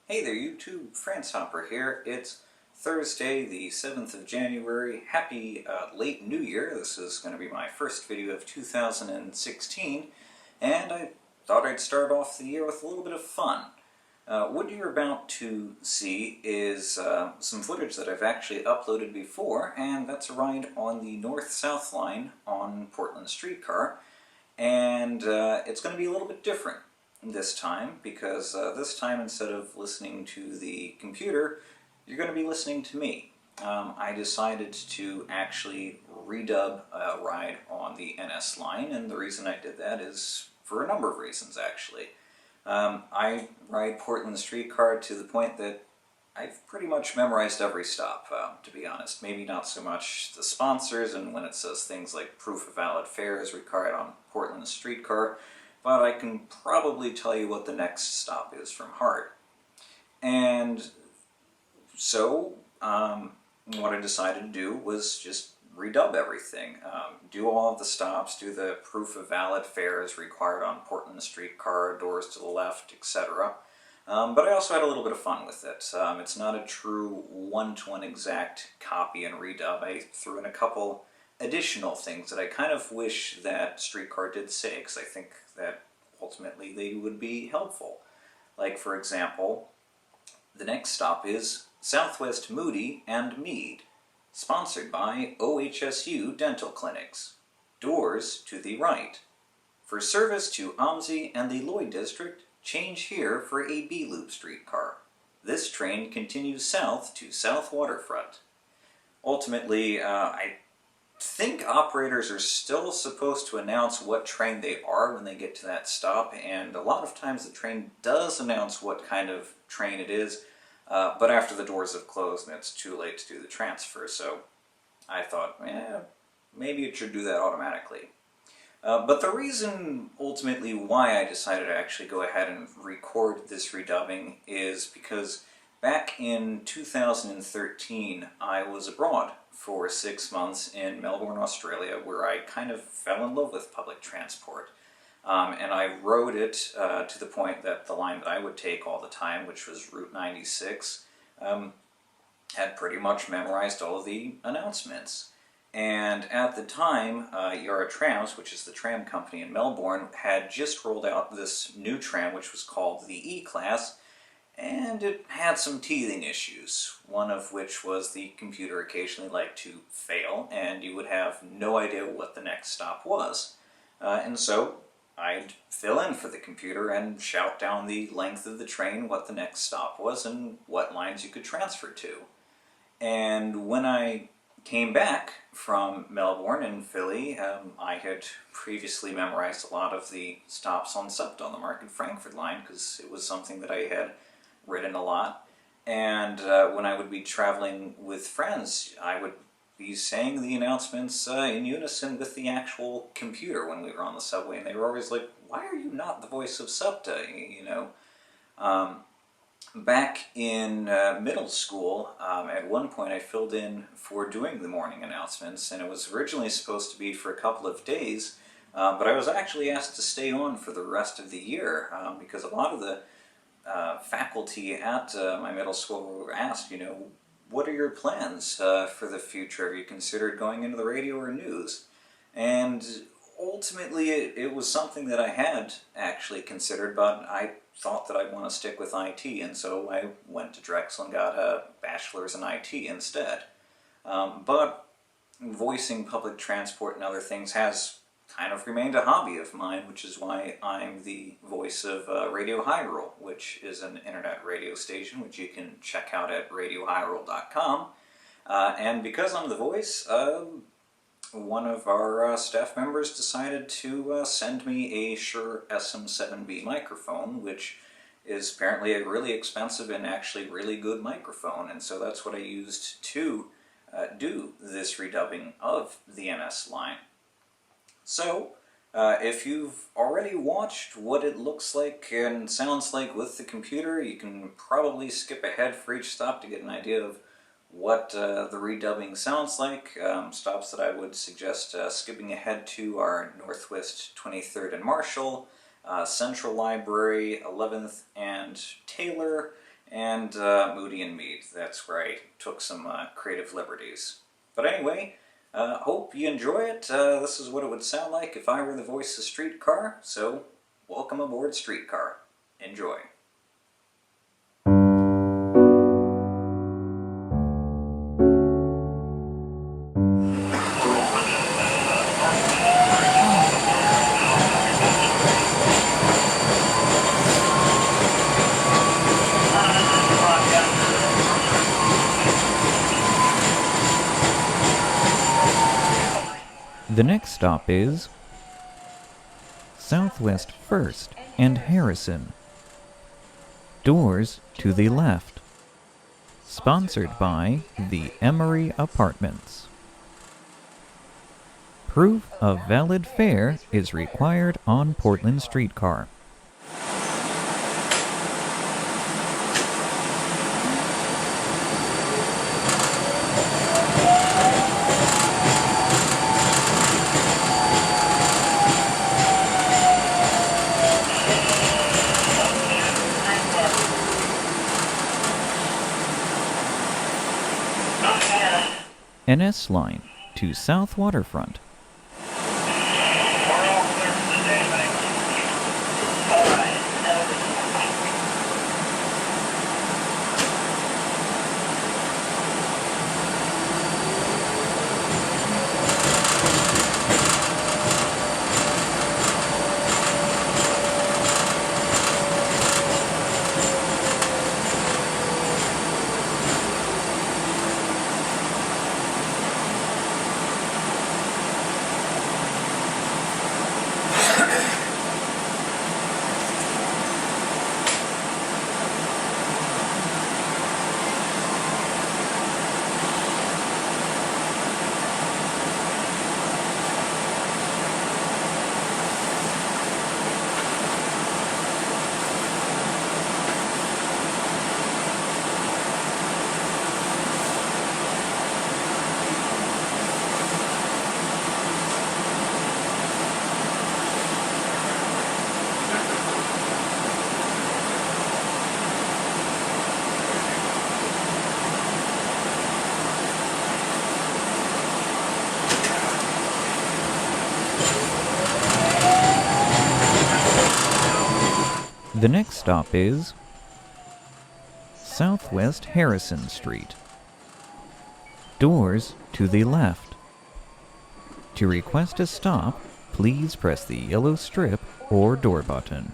Hey there YouTube, France Hopper here. It's Thursday the 7th of January. Happy late New Year. This is going to be my first video of 2016, and I thought I'd start off the year with a little bit of fun. What you're about to see is some footage that I've actually uploaded before, and that's a ride on the North-South line on Portland Streetcar, and it's going to be a little bit different this time, because this time, instead of listening to the computer, you're going to be listening to me. I decided to actually redub a ride on the NS line, and the reason I did that is for a number of reasons, actually. I ride Portland Streetcar to the point that I've pretty much memorized every stop, to be honest. Maybe not so much the sponsors, and when it says things like proof of valid fare is required on Portland Streetcar, but I can probably tell you what the next stop is from heart. And so, what I decided to do was just redub everything. Do all of the stops, do the proof of valid fares required on Portland Streetcar, doors to the left, etc. But I also had a little bit of fun with it. It's not a true one-to-one exact copy and redub. I threw in a couple additional things that I kind of wish that Streetcar did say, because I think that ultimately they would be helpful. Like, for example, the next stop is Southwest Moody and Mead, sponsored by OHSU Dental Clinics. Doors to the right. For service to OMSI and the Lloyd District, change here for a B-Loop streetcar. This train continues south to South Waterfront. Ultimately, I think operators are still supposed to announce what train they are when they get to that stop, and a lot of times the train does announce what kind of train it is, but after the doors have closed and it's too late to do the transfer, so I thought, maybe it should do that automatically. But the reason, ultimately, why I decided to actually go ahead and record this redubbing is because back in 2013, I was abroad for 6 months in Melbourne, Australia, where I kind of fell in love with public transport. And I rode it to the point that the line that I would take all the time, which was Route 96, had pretty much memorized all of the announcements. And at the time, Yarra Trams, which is the tram company in Melbourne, had just rolled out this new tram, which was called the E-Class, and it had some teething issues, one of which was the computer occasionally liked to fail, and you would have no idea what the next stop was. And so I'd fill in for the computer and shout down the length of the train what the next stop was and what lines you could transfer to. And when I came back from Melbourne and Philly, I had previously memorized a lot of the stops on SEPTA on the Market Frankfurt line, because it was something that I had ridden a lot. And when I would be traveling with friends, I would be saying the announcements in unison with the actual computer when we were on the subway, and they were always like, "Why are you not the voice of SEPTA?" Back in middle school, at one point I filled in for doing the morning announcements, and it was originally supposed to be for a couple of days, but I was actually asked to stay on for the rest of the year, because a lot of the faculty at my middle school were asked, what are your plans for the future? Have you considered going into the radio or news? And ultimately it was something that I had actually considered, but I thought that I'd want to stick with IT, and so I went to Drexel and got a bachelor's in IT instead. But voicing public transport and other things has kind of remained a hobby of mine, which is why I'm the voice of Radio Hyrule, which is an internet radio station which you can check out at radiohyrule.com. And because I'm the voice, one of our staff members decided to send me a Shure SM7B microphone, which is apparently a really expensive and actually really good microphone, and so that's what I used to do this redubbing of the NS line. So, if you've already watched what it looks like and sounds like with the computer, you can probably skip ahead for each stop to get an idea of what the redubbing sounds like. Stops that I would suggest skipping ahead to are Northwest 23rd and Marshall, Central Library, 11th and Taylor, and Moody and Mead. That's where I took some creative liberties. But anyway, hope you enjoy it. This is what it would sound like if I were the voice of Streetcar, so welcome aboard Streetcar. Enjoy. The next stop is Southwest 1st and Harrison. Doors to the left. Sponsored by the Emery Apartments. Proof of valid fare is required on Portland Streetcar. NS Line to South Waterfront. The next stop is Southwest Harrison Street. Doors to the left. To request a stop, please press the yellow strip or door button.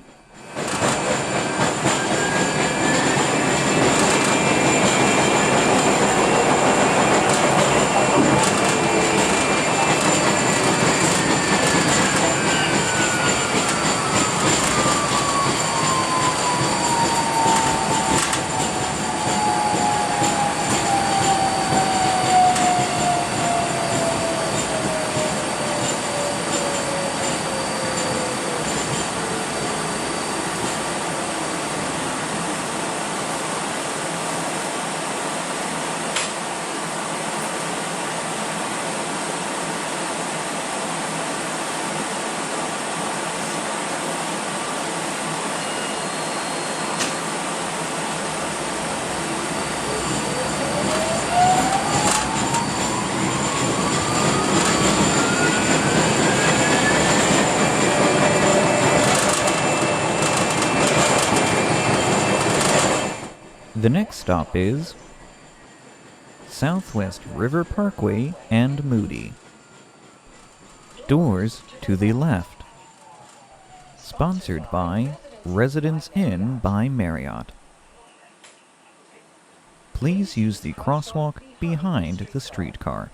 The next stop is Southwest River Parkway and Moody. Doors to the left. Sponsored by Residence Inn by Marriott. Please use the crosswalk behind the streetcar.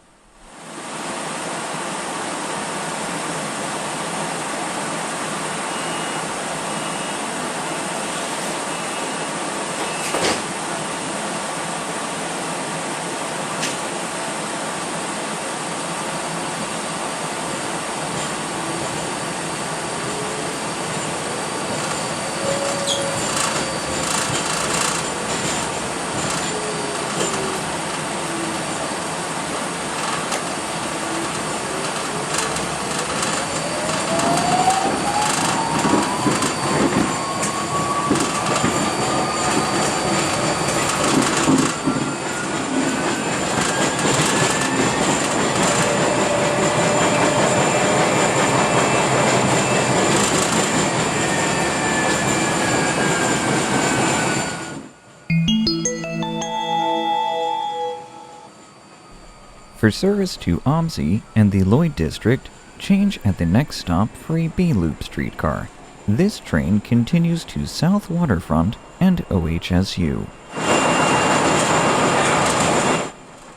For service to OMSI and the Lloyd District, change at the next stop for a B-Loop streetcar. This train continues to South Waterfront and OHSU.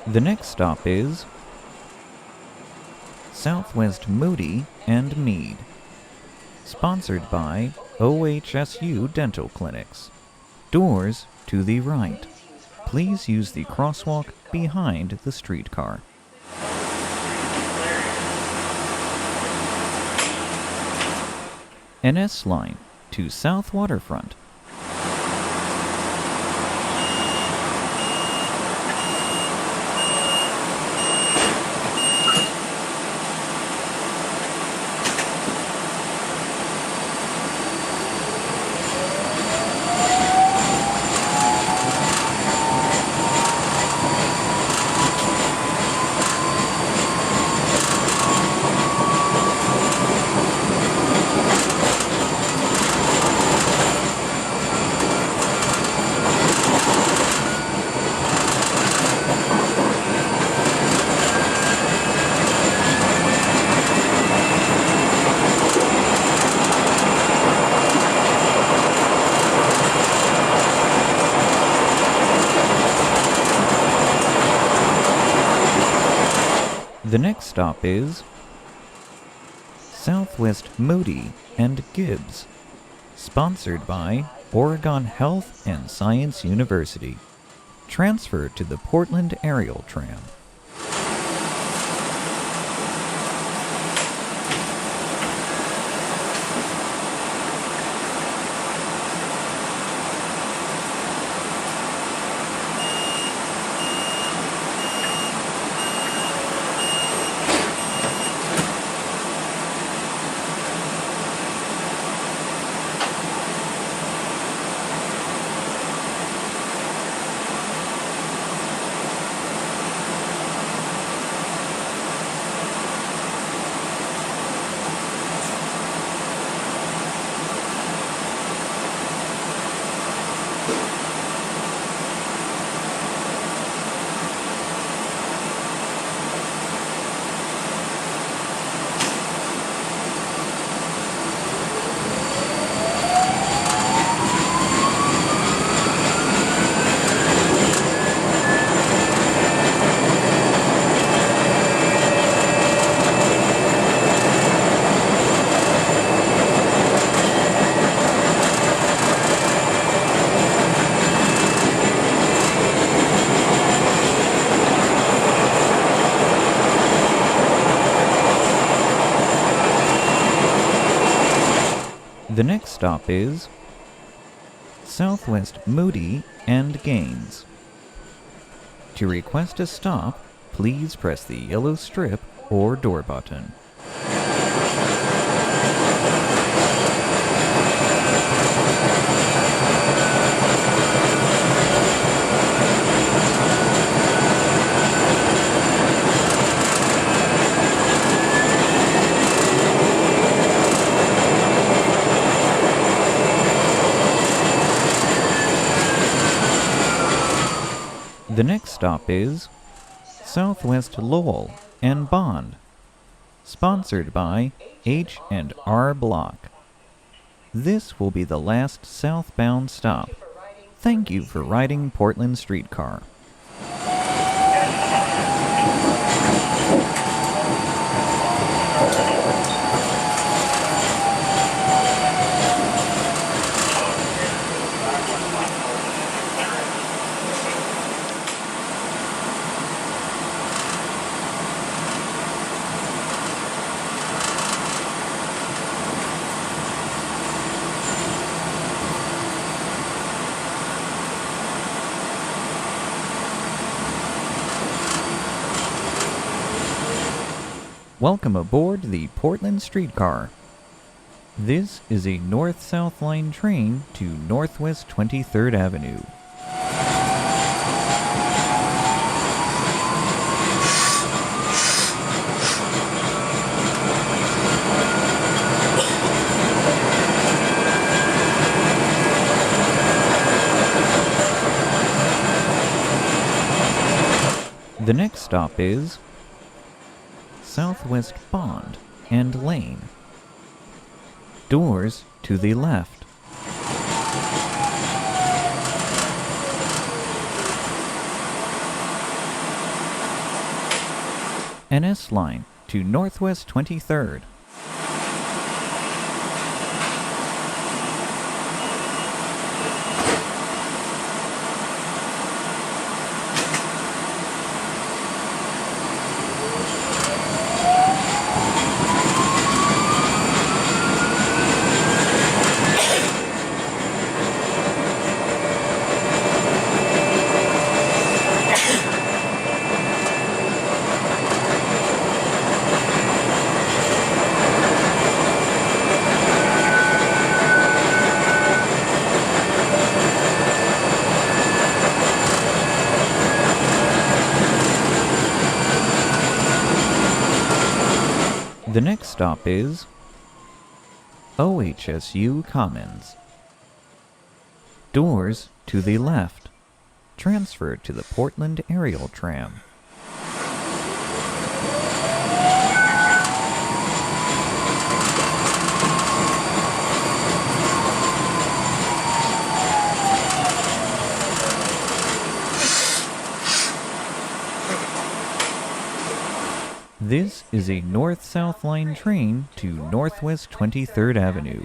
The next stop is Southwest Moody and Mead. Sponsored by OHSU Dental Clinics. Doors to the right. Please use the crosswalk behind the streetcar. NS Line to South Waterfront. The next stop is Southwest Moody and Gibbs, sponsored by Oregon Health and Science University. Transfer to the Portland Aerial Tram. The next stop is Southwest Moody and Gaines. To request a stop, please press the yellow strip or door button. The next stop is Southwest Lowell and Bond, sponsored by H&R Block. This will be the last southbound stop. Thank you for riding Portland Streetcar. Welcome aboard the Portland Streetcar. This is a North-South Line train to Northwest 23rd Avenue. The next stop is Southwest Bond and Lane. Doors to the left. NS line to Northwest 23rd. The next stop is OHSU Commons. Doors to the left. Transfer to the Portland Aerial Tram. This is a North-South Line train to Northwest 23rd Avenue.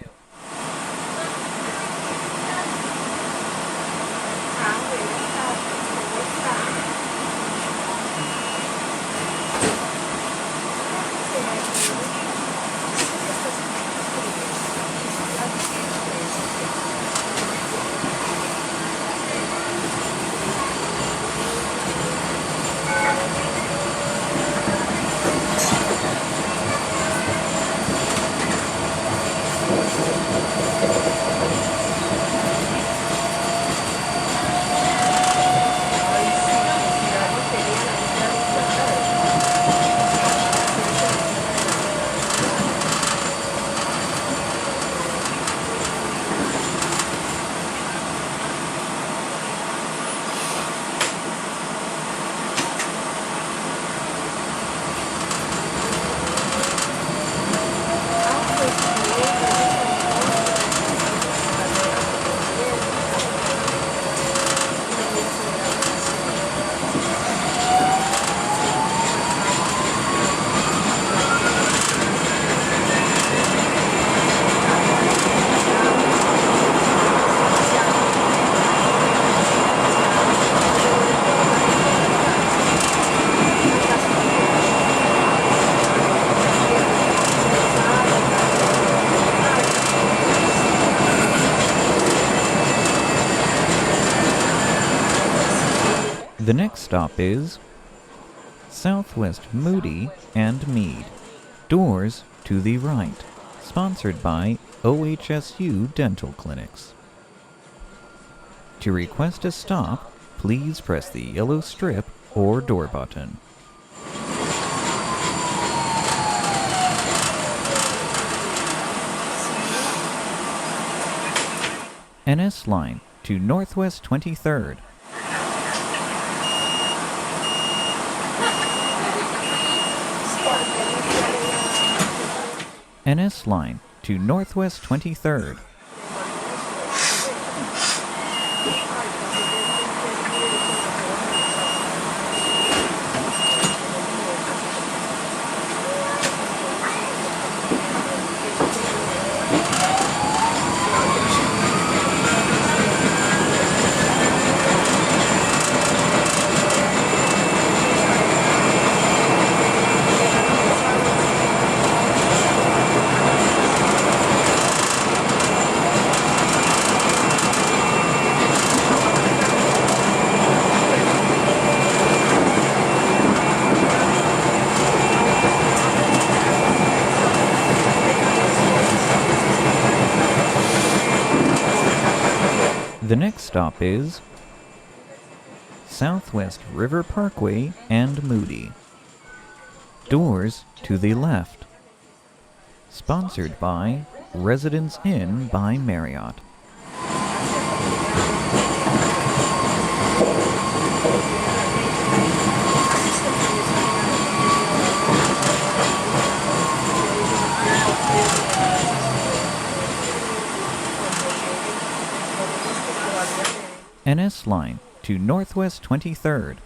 The next stop is Southwest Moody and Mead. Doors to the right. Sponsored by OHSU Dental Clinics. To request a stop, please press the yellow strip or door button. NS line to Northwest 23rd. NS line to Northwest 23rd. The next stop is Southwest River Parkway and Moody. Doors to the left. Sponsored by Residence Inn by Marriott. NS Line to Northwest 23rd.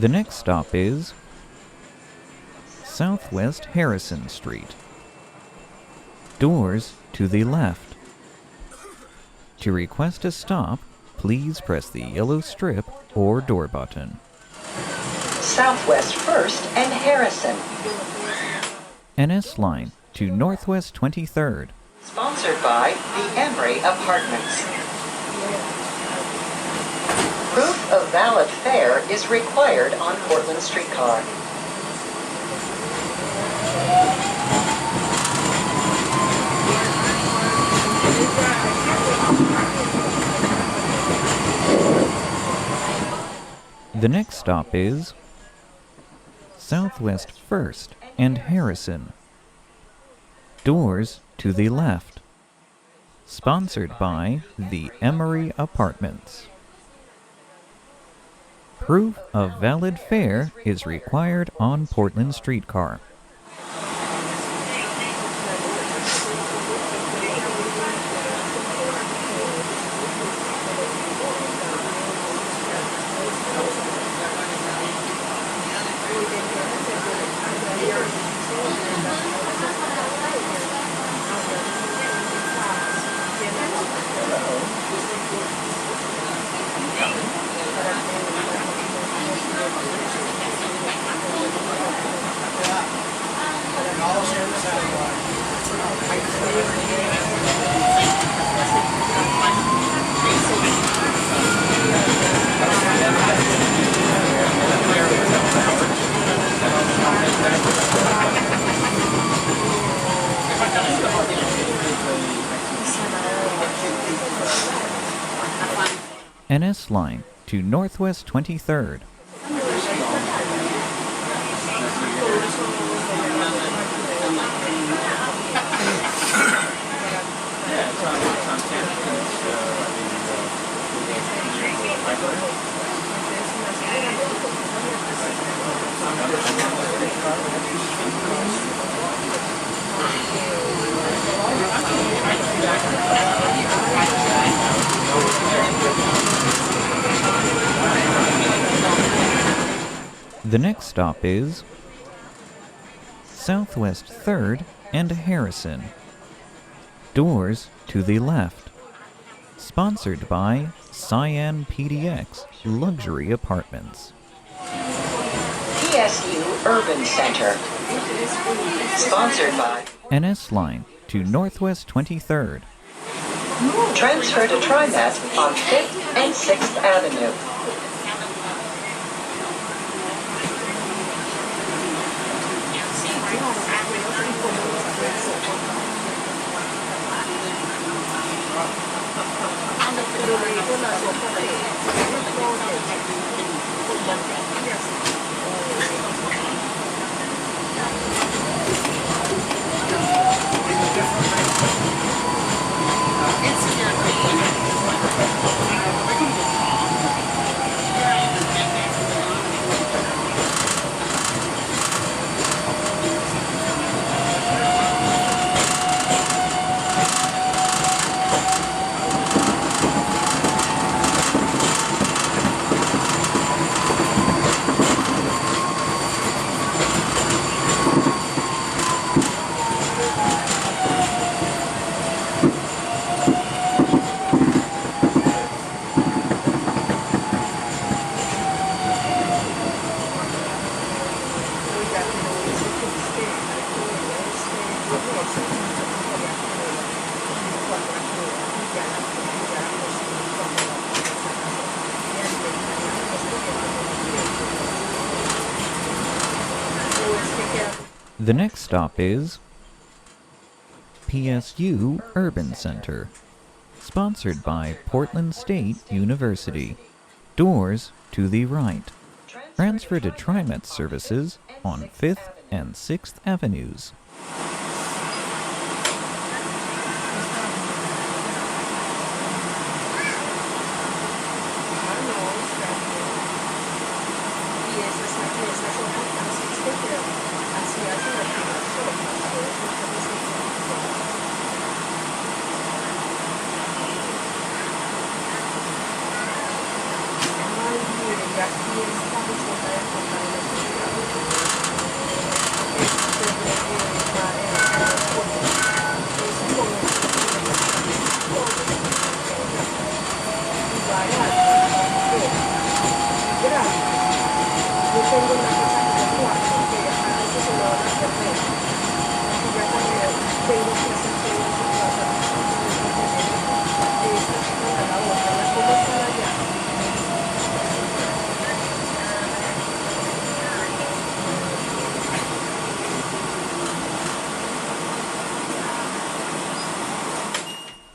The next stop is Southwest Harrison Street. Doors to the left. To request a stop, please press the yellow strip or door button. Southwest 1st and Harrison. NS Line to Northwest 23rd. Sponsored by the Emery Apartments. Proof of valid fare is required on Portland Streetcar. The next stop is Southwest 1st and Harrison. Doors to the left. Sponsored by the Emery Apartments. Proof of valid fare is required on Portland Streetcar. NS Line to Northwest 23rd. The next stop is Southwest 3rd and Harrison. Doors to the left. Sponsored by Cyan PDX Luxury Apartments. PSU Urban Center. Sponsored by NS Line to Northwest 23rd. Transfer to TriMet on 5th and 6th Avenue. The next stop is PSU Urban Center, sponsored by Portland State University. Doors to the right. Transfer to TriMet services on 5th and 6th Avenues.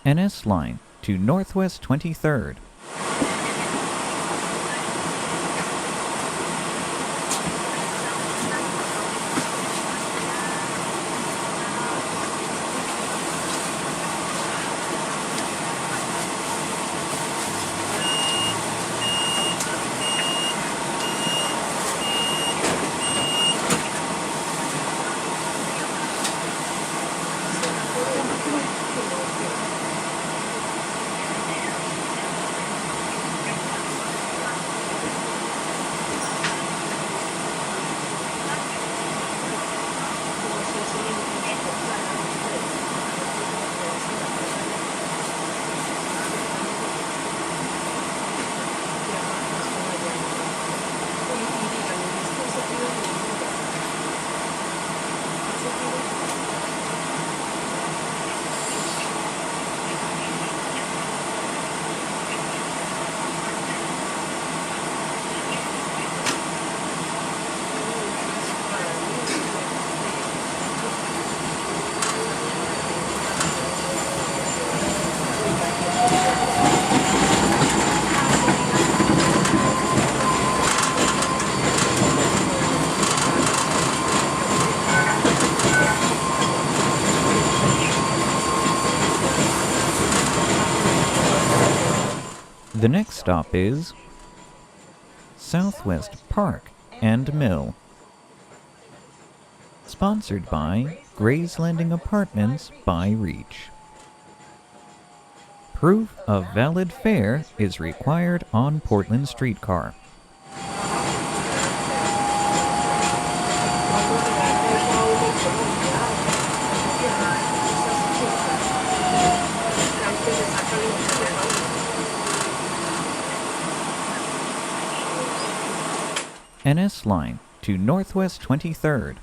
NS Line to Northwest 23rd. The next stop is Southwest Park and Mill, sponsored by Gray's Landing Apartments by Reach. Proof of valid fare is required on Portland Streetcar. NS Line to Northwest 23rd.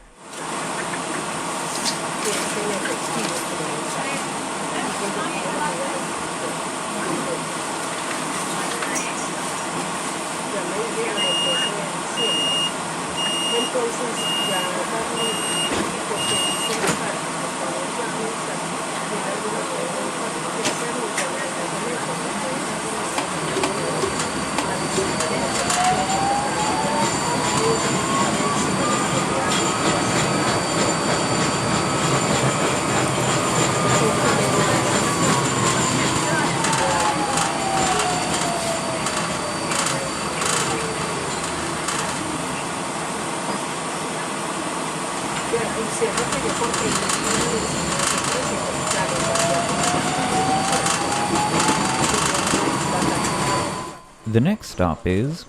The next stop is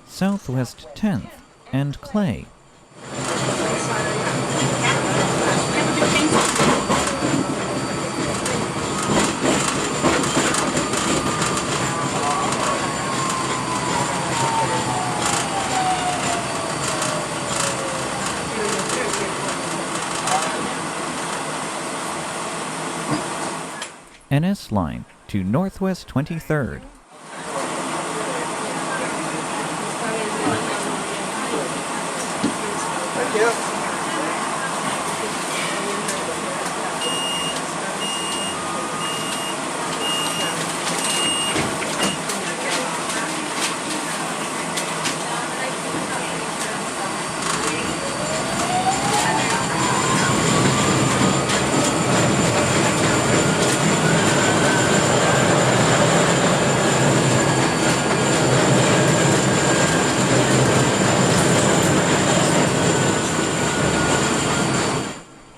Southwest 10th and Clay. NS Line to Northwest 23rd. Thank you.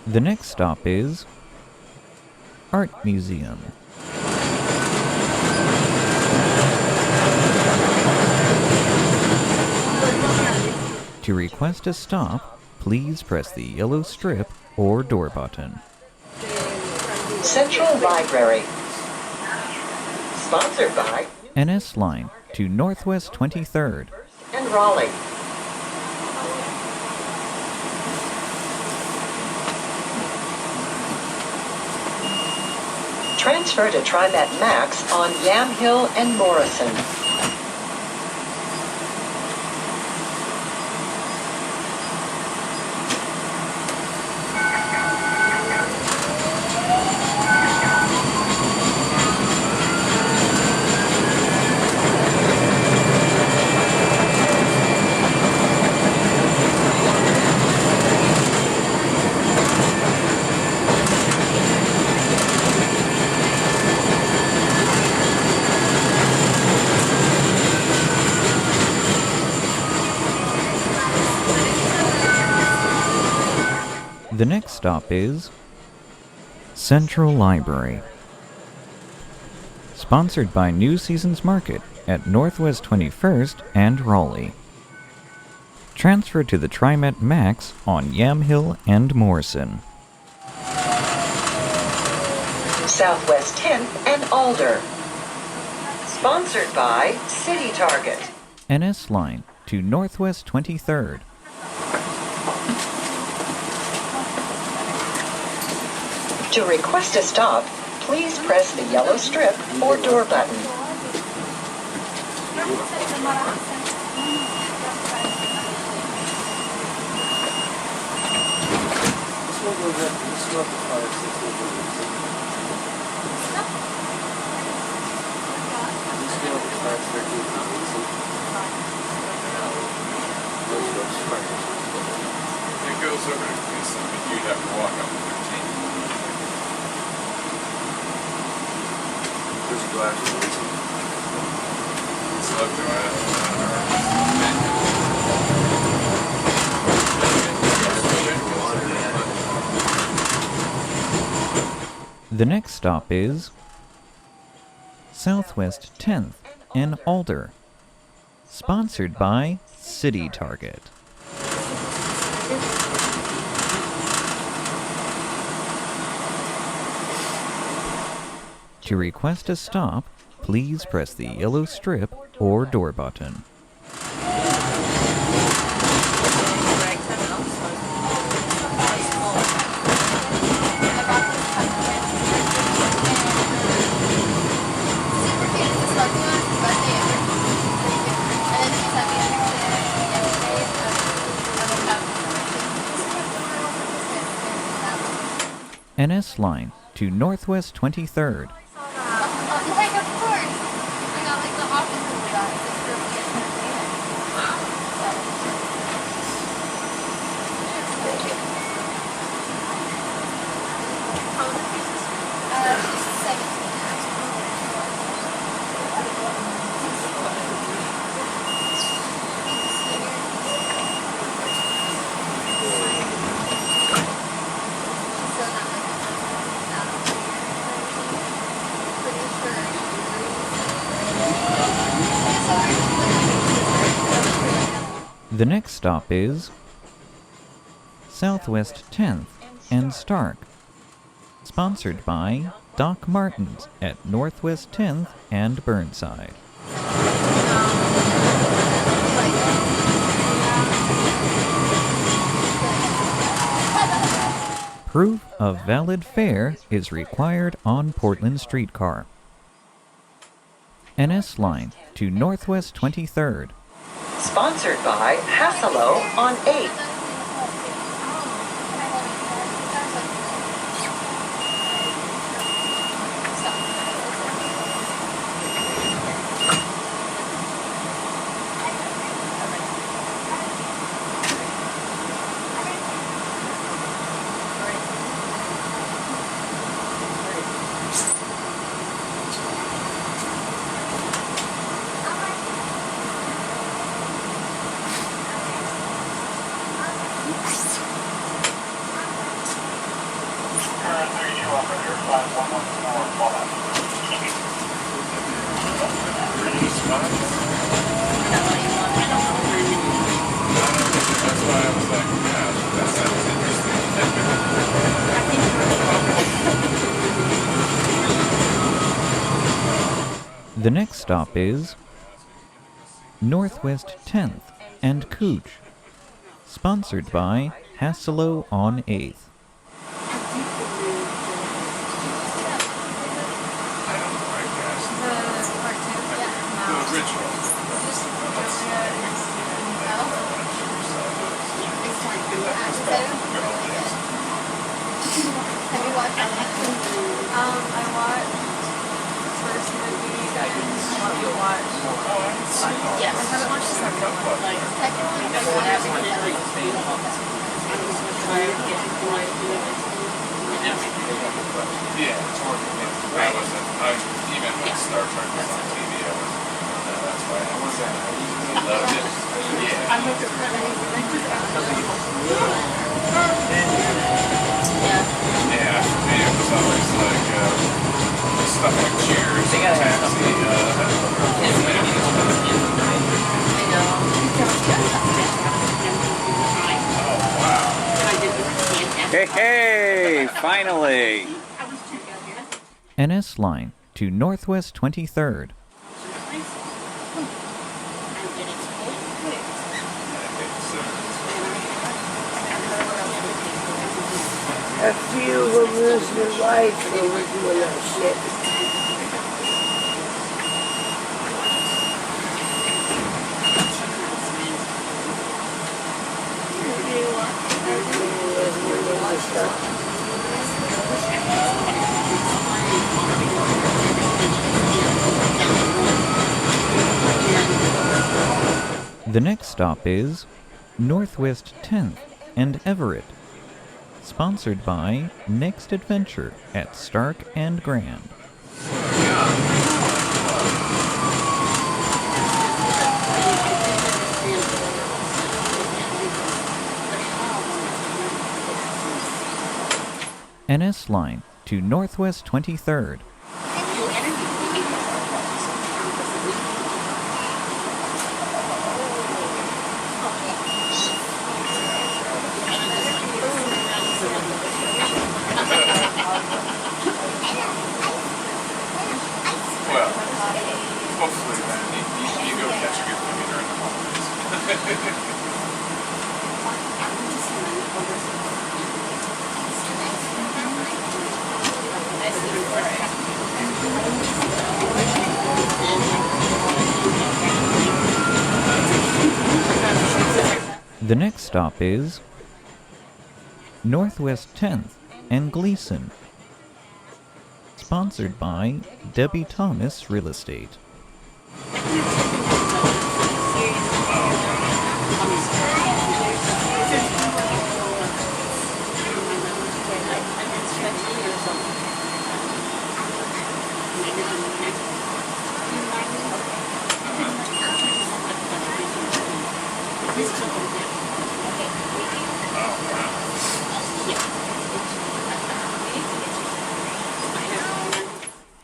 The next stop is Art Museum. To request a stop, please press the yellow strip or door button. Central Library. Sponsored by NS Line to Northwest 23rd. and Raleigh. Transfer to TriMet Max on Yamhill and Morrison. The next stop is Central Library. Sponsored by New Seasons Market at Northwest 21st and Raleigh. Transfer to the TriMet Max on Yamhill and Morrison. Southwest 10th and Alder. Sponsored by City Target. NS Line to Northwest 23rd. To request a stop, please press the yellow strip or door button. It goes over to Cleveland, but you'd have to walk up to 13. There's a glass in the It's left The next stop is Southwest 10th and Alder. Sponsored by City Target. To request a stop, please press the yellow strip or door button. NS Line to Northwest 23rd. Like, of course. I got like the opposite of that. It's she's 17. The next stop is Southwest 10th and Stark. Sponsored by Doc Martens at Northwest 10th and Burnside. Proof of valid fare is required on Portland Streetcar. NS Line to Northwest 23rd. Sponsored by Hasselo on 8th. Pretty spot. That's why I was like, yeah, that sounds interesting. The next stop is Northwest 10th and Cooch, sponsored by Hasselo on 8th. Have you watched it? I watched the first movie and what you watched. Yes. I haven't watched the second one. Second one? I Yeah, it's working. I wasn't. Even when Star Trek was on TV, I wasn't. That's why I wasn't. I loved it. Yeah. Yeah, for me it was always like stuff like Cheers, Taxi, oh wow. Hey, hey, finally! NS line to Northwest 23rd. A few will lose their life over doing that shit. The next stop is Northwest 10th and Everett, sponsored by Next Adventure at Stark and Grand. NS line to Northwest 23rd. Well, hopefully then you go catch a good movie during the holidays. The next stop is Northwest 10th and Gleason, sponsored by Debbie Thomas Real Estate.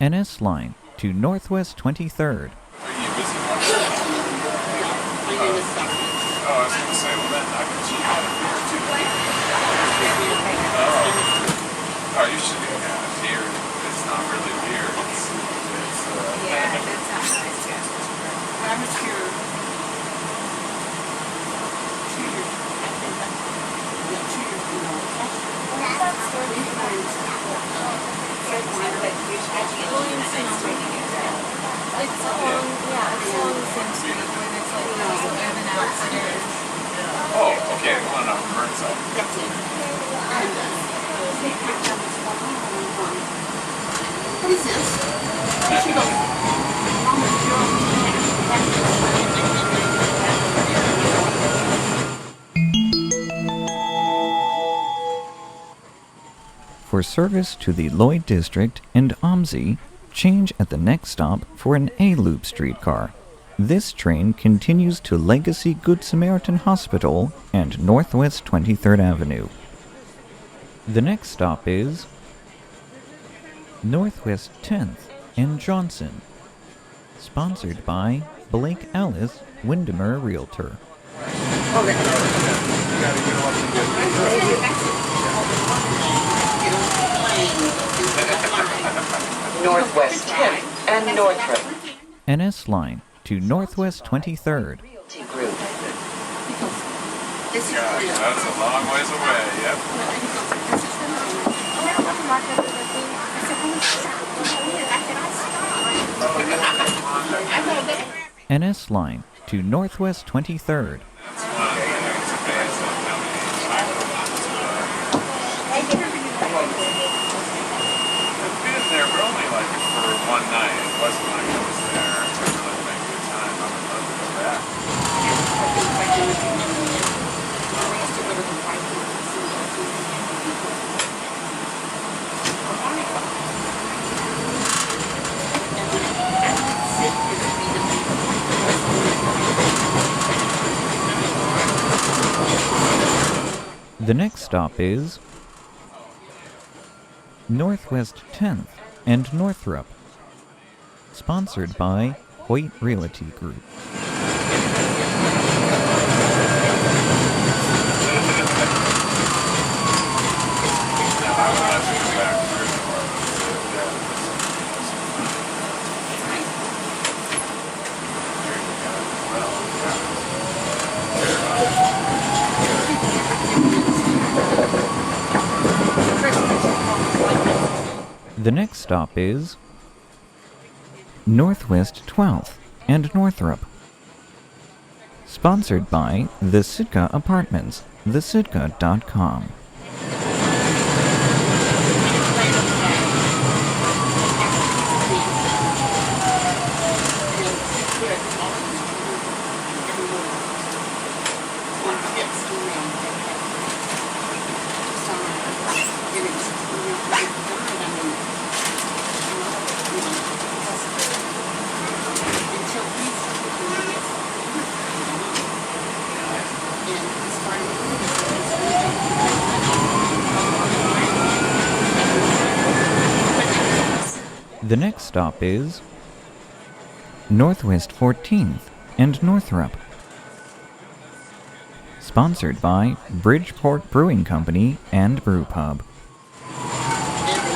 NS line to Northwest 23rd. Are you busy watching? Oh, I was going to say, well, then I can cheat out of beer too. Oh, you should get beer. It's not really beer. It's I'm sure. It's along the same street where there's like those urban outfitters. Oh, okay, the one on Burnside. What is this? For service to the Lloyd District and OMSI, change at the next stop for an A-Loop streetcar. This train continues to Legacy Good Samaritan Hospital and Northwest 23rd Avenue. The next stop is Northwest 10th and Johnson. Sponsored by Blake Alice, Windermere Realtor. Northwest 10th and Northrop. NS Line to Northwest 23rd. Realty Group. Gosh, that's a long ways away, yep. NS Line to Northwest 23rd. That's one of the things based on how many I've been there, but only like for one night. It wasn't like I was there to really make a good time. I would love to go back. The next stop is Northwest 10th and Northrop. Sponsored by Hoyt Realty Group. The next stop is Northwest 12th and Northrop. Sponsored by the Sitka Apartments, thesitka.com. The next stop is Northwest 14th and Northrop. Sponsored by Bridgeport Brewing Company and Brew Pub.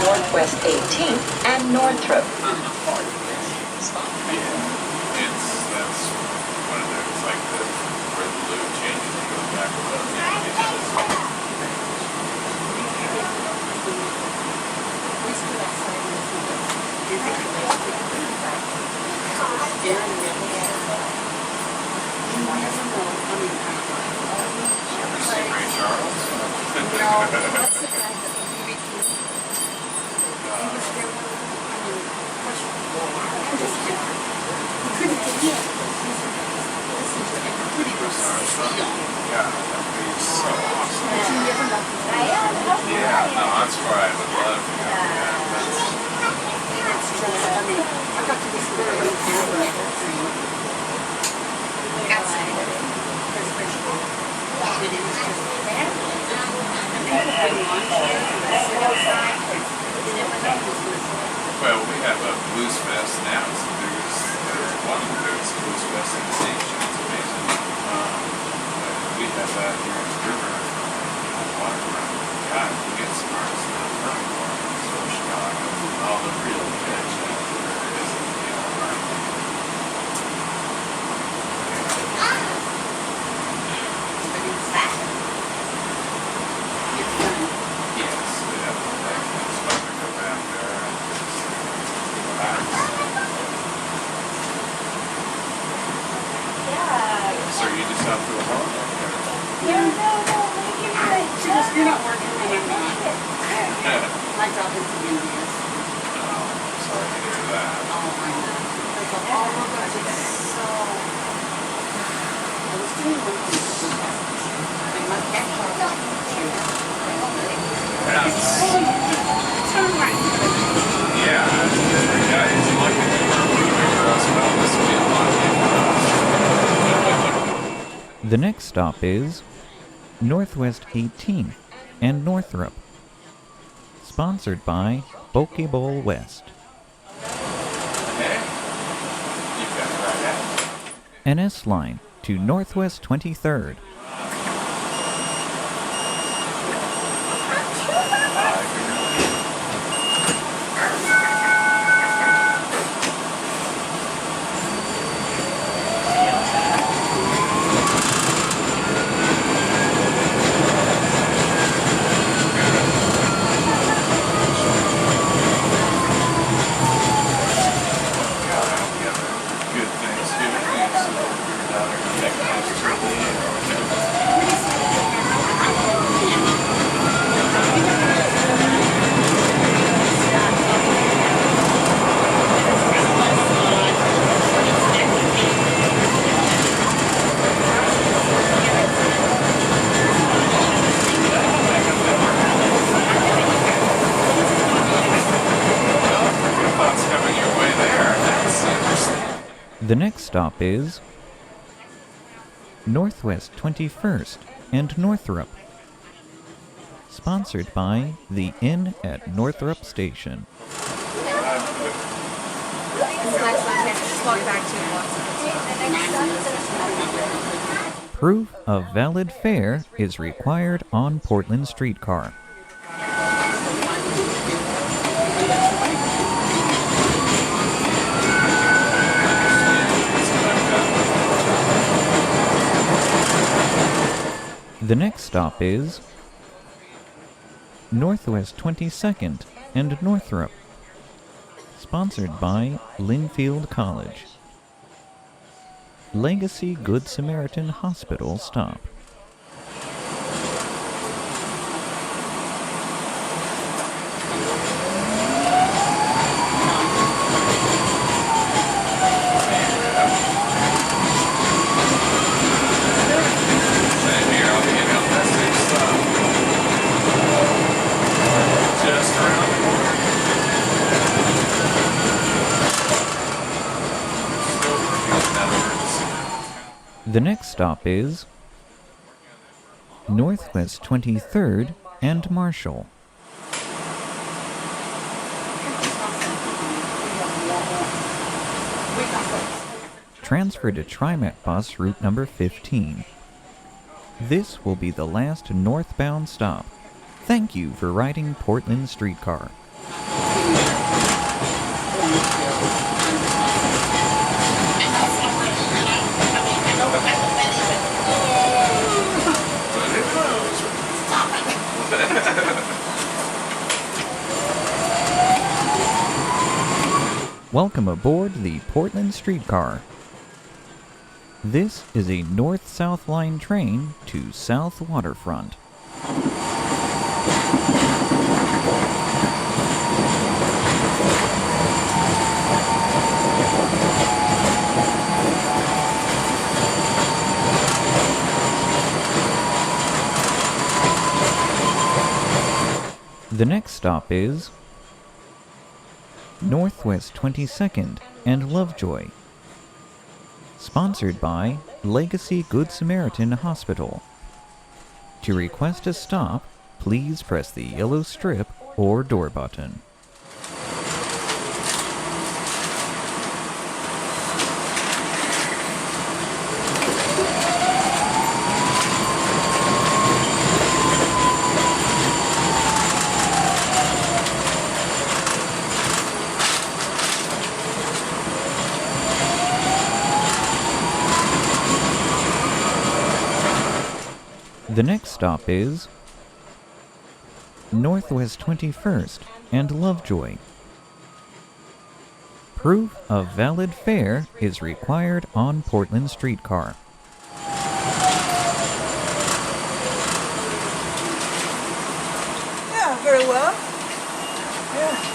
Northwest 18th and Northrop. That's one of the, it's like the, where the blue changes and goes back a little bit. Ever seen Ray Charles? Yeah, that'd be so awesome. Yeah, no, that's where I would love to go. Well, we have a blues fest now. It's the biggest, one of the biggest blues fests in the nation. It's amazing. We have that here in the river. Waterfront. God, you get some artists now from so Chicago, all the real catch there is in the Yes, we have a big spot to go back there and relax. So you just have to avoid it? She goes, you're not working and I'm not. My job is to do this. Sorry to hear that. Oh, I know. Like, all of us, it's so... I was doing one thing. I must get Yeah, it's lucky to work for us, but this will be a lot of The next stop is Northwest 18th and Northrop. Sponsored by Pokeball West. Okay. You've got it right out. An S-line to Northwest 23rd. Good Thanksgiving. Thanks to your daughter and next nice turkey. What's coming your way there? That's interesting. The next stop is Northwest 21st and Northrop. Sponsored by the Inn at Northrop Station. Proof of valid fare is required on Portland Streetcar. The next stop is Northwest 22nd and Northrop. Sponsored by Linfield College. Legacy Good Samaritan Hospital stop. Same here. I'll be in that same stop. Just around the corner. Still working on that emergency. The next stop is Northwest 23rd and Marshall. Transfer to TriMet bus route number 15. This will be the last northbound stop. Thank you for riding Portland Streetcar. Welcome aboard the Portland Streetcar. This is a north-south line train to South Waterfront. The next stop is Northwest 22nd and Lovejoy. Sponsored by Legacy Good Samaritan Hospital. To request a stop, please press the yellow strip or door button. The next stop is Northwest 21st and Lovejoy. Proof of valid fare is required on Portland Streetcar. Yeah, very well. Yeah.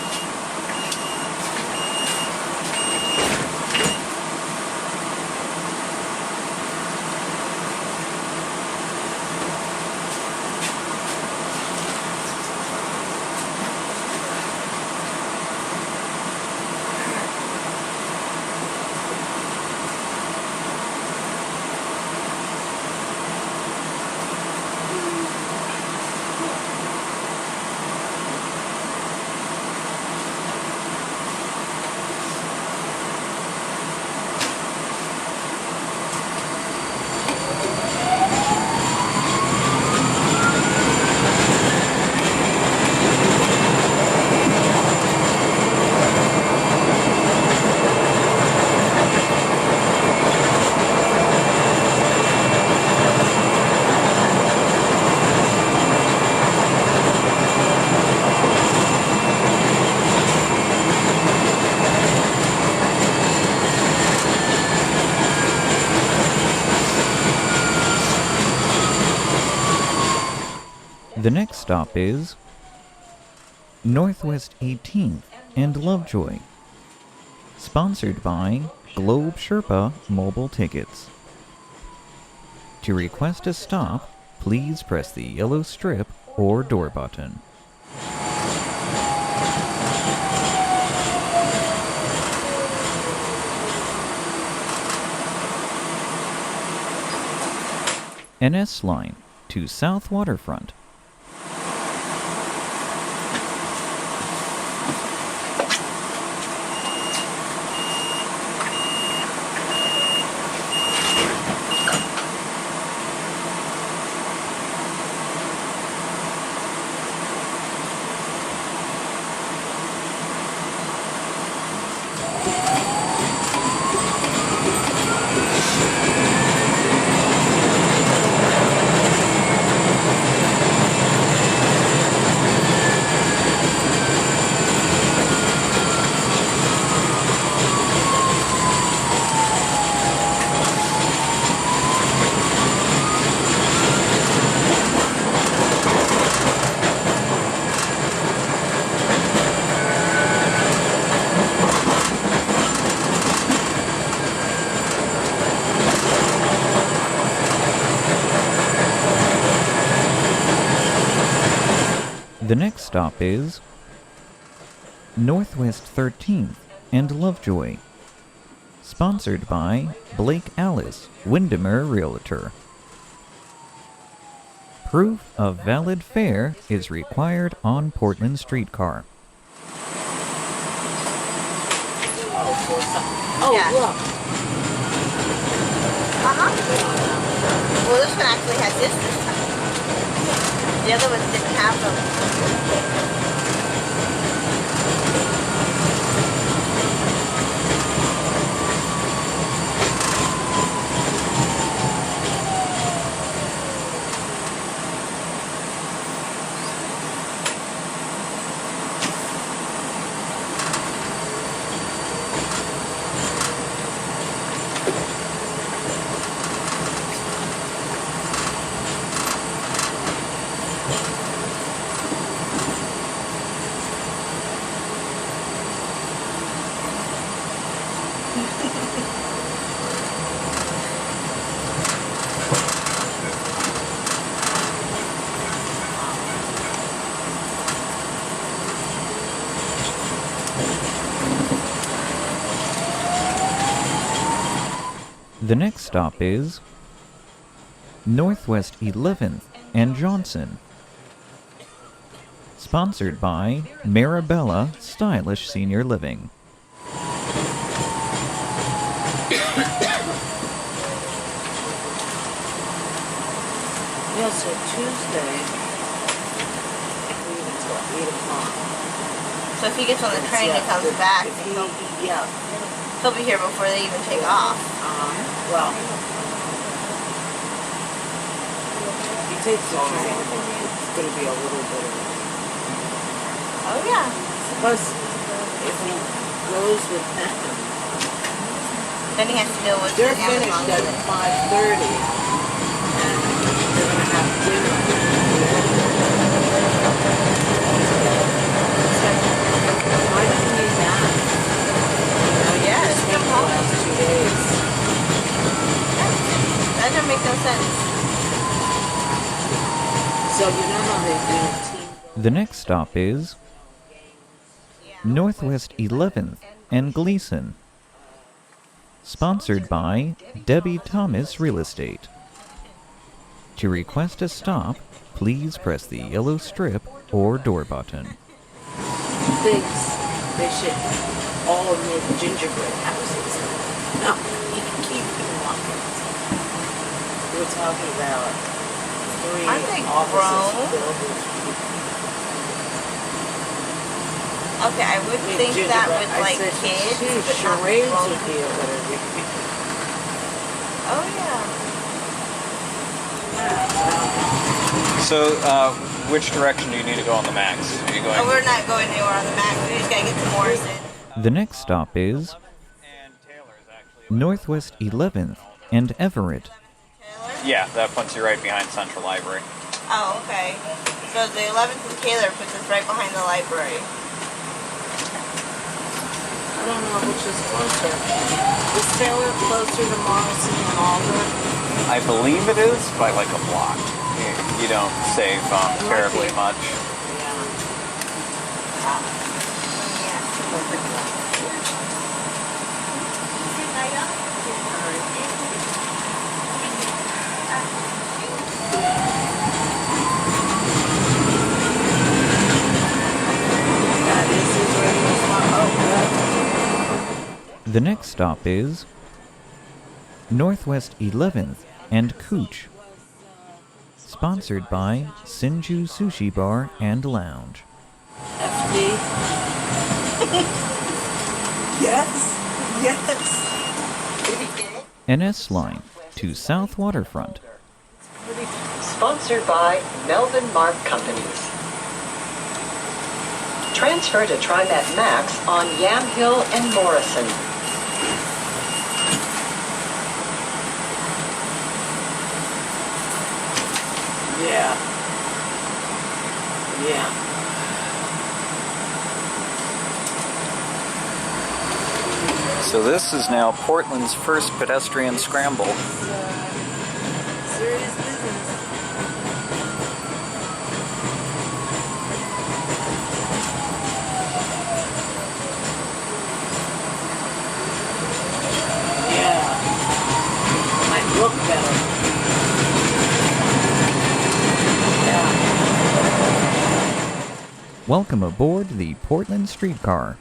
The next stop is Northwest 18th and Lovejoy. Sponsored by Globe Sherpa Mobile Tickets. To request a stop, please press the yellow strip or door button. NS Line to South Waterfront. The next stop is Northwest 13th and Lovejoy. Sponsored by Blake Alice, Windermere Realtor. Proof of valid fare is required on Portland Streetcar. Oh, Yeah. look. Well, this one actually had this time. The other ones didn't have them. The next stop is Northwest 11th and Johnson. Sponsored by Marabella Stylish Senior Living. Yes, so Tuesday, leave until 8 o'clock. So if he gets on the train and comes back, Yeah. he'll be here before they even take off. Well, he takes the train. It's going to be a little bit of Oh yeah. Plus, if he goes with them, Then he has to deal with they're the Amazon finished at with it. 5:30, and they're going to have dinner. Why do you need that? Oh yeah, it's Spend come the home. last 2 days. That doesn't make no sense. So you know how they do team. The next stop is Northwest 11th and Gleason. Sponsored by Debbie Thomas Real Estate. To request a stop, please press the yellow strip or door button. Thinks they should all make gingerbread houses. No, you can keep walking. We're talking about 3 Aren't they offices grown? filled with Okay, I would Make think that gingerbread. with I like said, kids, "Gee, but not charades grown would be a people." better Oh yeah. So, which direction do you need to go on the Max? Are you going? Oh, we're not going anywhere on the Mac. We just gotta get to Morrison. The next stop is Northwest 11th and Everett. Taylor? Yeah, that puts you right behind Central Library. Oh, okay. So the 11th and Taylor puts us right behind the library. I don't know which is closer. Is Taylor closer to Morrison and Alder? I believe it is by like a block. You don't save terribly much. The next stop is Northwest 11th and Cooch. Sponsored by Sinju Sushi Bar and Lounge. FD. Yes. Yes. NS Line to South Waterfront. Sponsored by Melvin Mark Companies. Transfer to TriMet Max on Yamhill and Morrison. Yeah. So this is now Portland's first pedestrian scramble. Serious business. Yeah. Might look better. Welcome aboard the Portland Streetcar.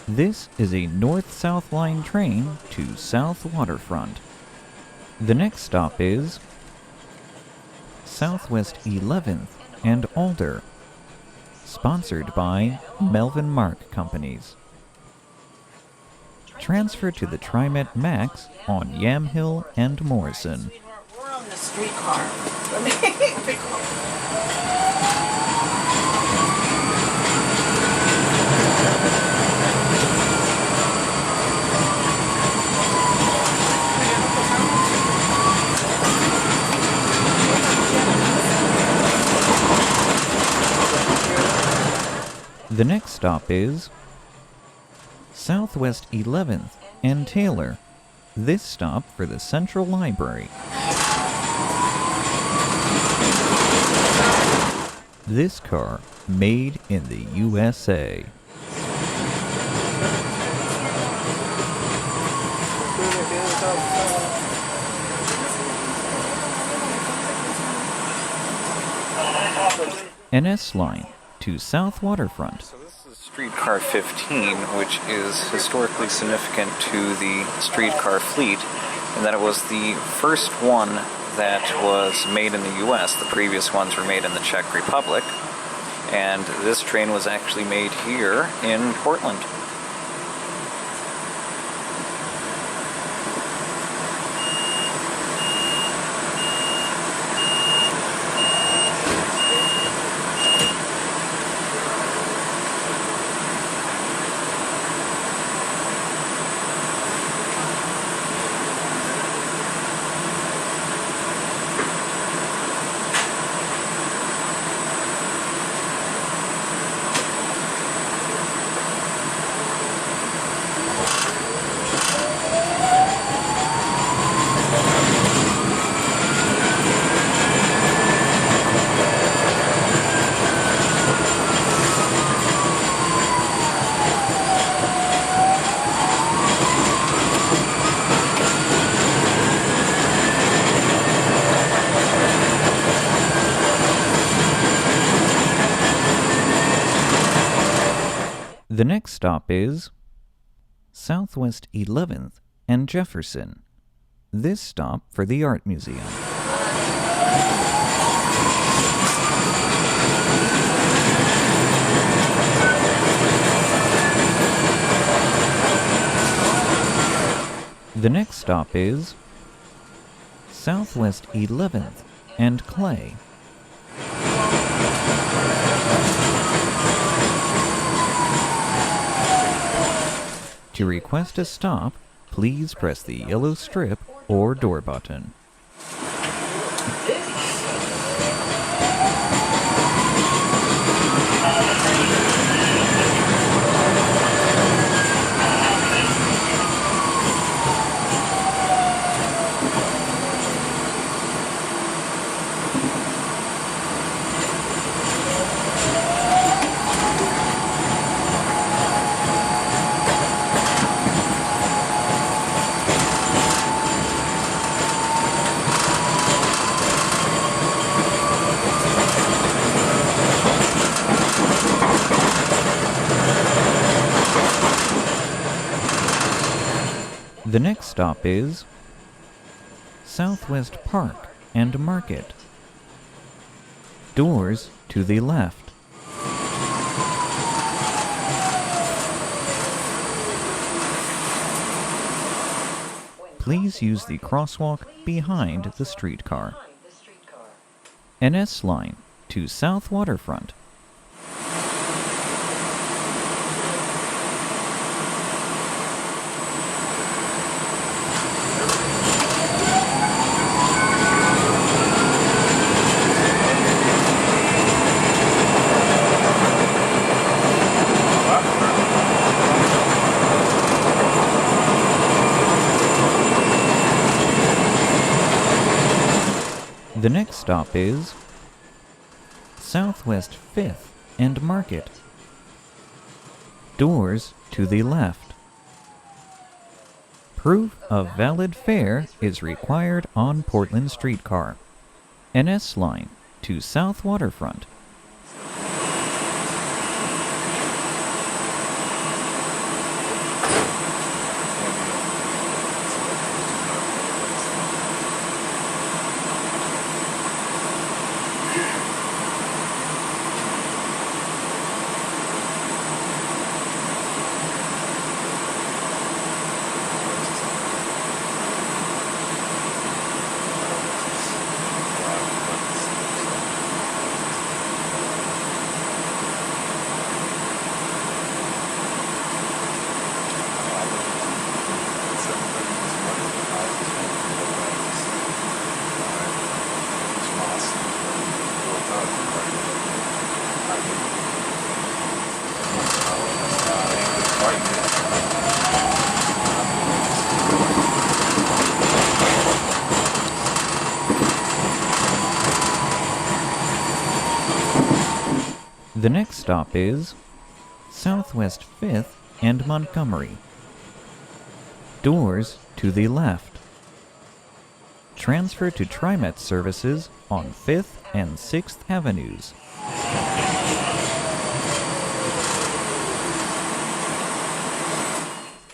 This is a north-south line train to South Waterfront. The next stop is Southwest 11th and Alder. Sponsored by Melvin Mark Companies. Transfer to the TriMet Max on Yamhill and Morrison. We're on the streetcar. The next stop is Southwest 11th and Taylor. This stop for the Central Library. This car made in the USA. NS Line to South Waterfront. So this is Streetcar 15, which is historically significant to the streetcar fleet, in that it was the first one that was made in the US. The previous ones were made in the Czech Republic, and this train was actually made here in Portland. The next stop is Southwest 11th and Jefferson. This stop for the Art Museum. The next stop is Southwest 11th and Clay. To request a stop, please press the yellow strip or door button. The next stop is Southwest Park and Market. Doors to the left. Please use the crosswalk behind the streetcar. NS line to South Waterfront. The next stop is Southwest 5th and Market. Doors to the left. Proof of valid fare is required on Portland Streetcar. NS line to South Waterfront. The next stop is Southwest 5th and Montgomery. Doors to the left. Transfer to TriMet services on 5th and 6th Avenues.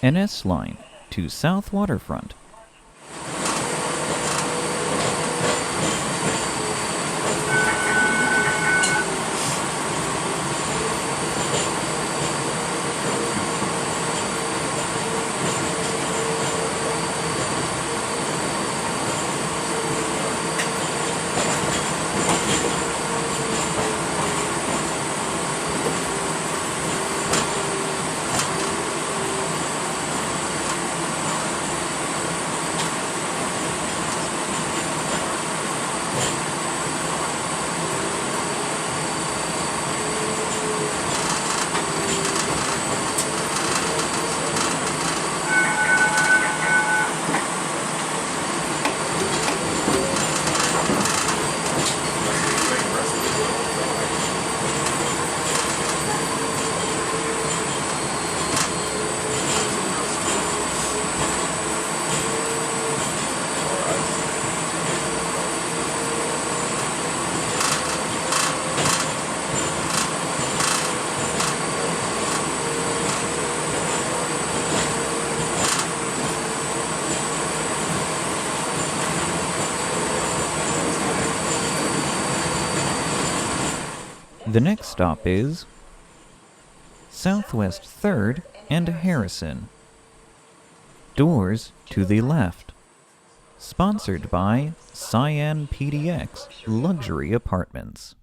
NS line to South Waterfront. The next stop is Southwest 3rd and Harrison. Doors to the left. Sponsored by Cyan PDX Luxury Apartments.